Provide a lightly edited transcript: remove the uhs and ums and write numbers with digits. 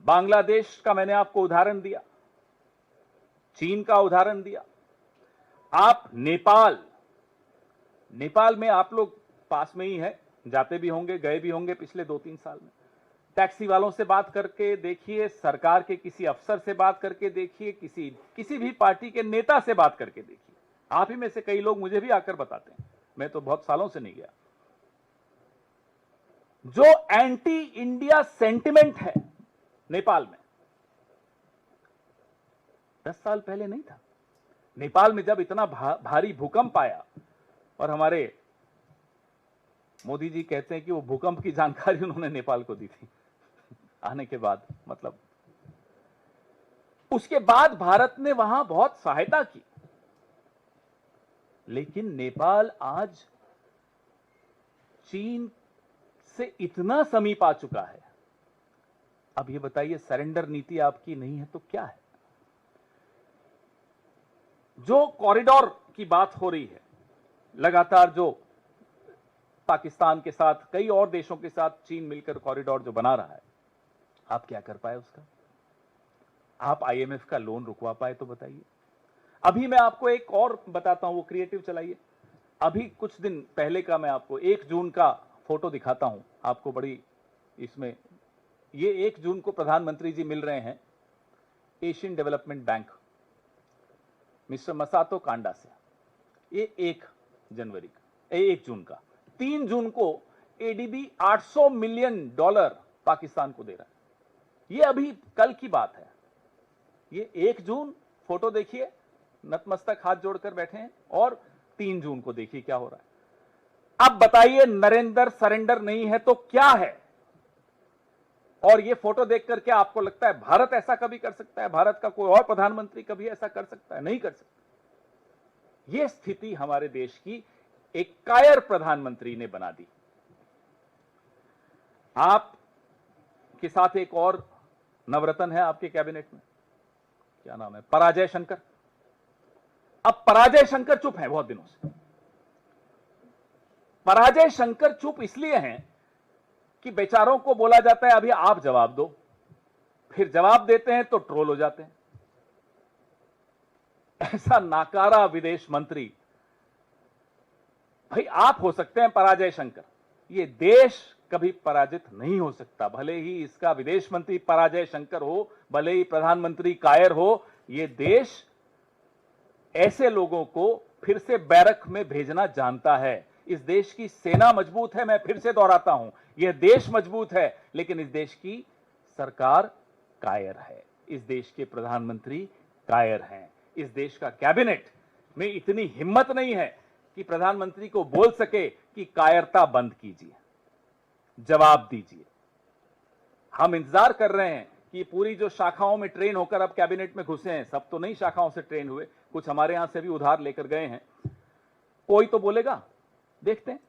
बांग्लादेश का मैंने आपको उदाहरण दिया, चीन का उदाहरण दिया। आप नेपाल में आप लोग पास में ही है, जाते भी होंगे, गए भी होंगे पिछले 2-3 साल में। टैक्सी वालों से बात करके देखिए, सरकार के किसी अफसर से बात करके देखिए, किसी भी पार्टी के नेता से बात करके देखिए। आप ही में से कई लोग मुझे भी आकर बताते हैं, मैं तो बहुत सालों से नहीं गया। जो एंटी इंडिया सेंटिमेंट है नेपाल में, 10 साल पहले नहीं था। नेपाल में जब इतना भारी भूकंप आया, और हमारे मोदी जी कहते हैं कि वो भूकंप की जानकारी उन्होंने नेपाल को दी थी आने के बाद, मतलब उसके बाद भारत ने वहां बहुत सहायता की। लेकिन नेपाल आज चीन से इतना समीप आ चुका है। अब ये बताइए, सरेंडर नीति आपकी नहीं है तो क्या है? जो कॉरिडोर की बात हो रही है लगातार, जो पाकिस्तान के साथ, कई और देशों के साथ चीन मिलकर कॉरिडोर जो बना रहा है, आप क्या कर पाए उसका? आप आईएमएफ का लोन रुकवा पाए तो बताइए। अभी मैं आपको एक और बताता हूं, वो क्रिएटिव चलाइए। अभी कुछ दिन पहले का मैं आपको 1 जून का फोटो दिखाता हूं आपको, बड़ी इसमें, ये 1 जून को प्रधानमंत्री जी मिल रहे हैं Asian Development Bank Mister Masato Kanda से। ये 1 जून का। 3 जून को एडीबी $800 मिलियन पाकिस्तान को दे रहा है। ये अभी कल की बात है। ये 1 जून फोटो देखिए, नतमस्तक हाथ जोड़कर बैठे हैं, और 3 जून को देखिए क्या हो रहा है। अब बताइए, नरेंद्र सरेंडर नहीं है तो क्या है? और ये फोटो देखकर क्या आपको लगता है भारत ऐसा कभी कर सकता है? भारत का कोई और प्रधानमंत्री कभी ऐसा कर सकता है? नहीं कर सकता। यह स्थिति हमारे देश की एक कायर प्रधानमंत्री ने बना दी। आप के साथ एक और नवरत्न है आपके कैबिनेट में, क्या नाम है? पराजय शंकर। अब पराजय शंकर चुप हैं बहुत दिनों से। पराजय शंकर चुप इसलिए हैं कि बेचारों को बोला जाता है अभी आप जवाब दो, फिर जवाब देते हैं तो ट्रोल हो जाते हैं। ऐसा नाकारा विदेश मंत्री, भाई आप हो सकते हैं पराजय शंकर, ये देश कभी पराजित नहीं हो सकता। भले ही इसका विदेश मंत्री पराजय शंकर हो, भले ही प्रधानमंत्री कायर हो, ये देश ऐसे लोगों को फिर से बैरक में भेजना जानता है। इस देश की सेना मजबूत है, मैं फिर से दोहराता हूं, यह देश मजबूत है, लेकिन इस देश की सरकार कायर है, इस देश के प्रधानमंत्री कायर हैं, इस देश का कैबिनेट में इतनी हिम्मत नहीं है कि प्रधानमंत्री को बोल सके कि कायरता बंद कीजिए, जवाब दीजिए। हम इंतजार कर रहे हैं कि पूरी जो शाखाओं में ट्रेन होकर अब कैबिनेट में घुसे हैं, सब तो नहीं शाखाओं से ट्रेन हुए, कुछ हमारे यहां से भी उधार लेकर गए हैं, कोई तो बोलेगा, देखते हैं।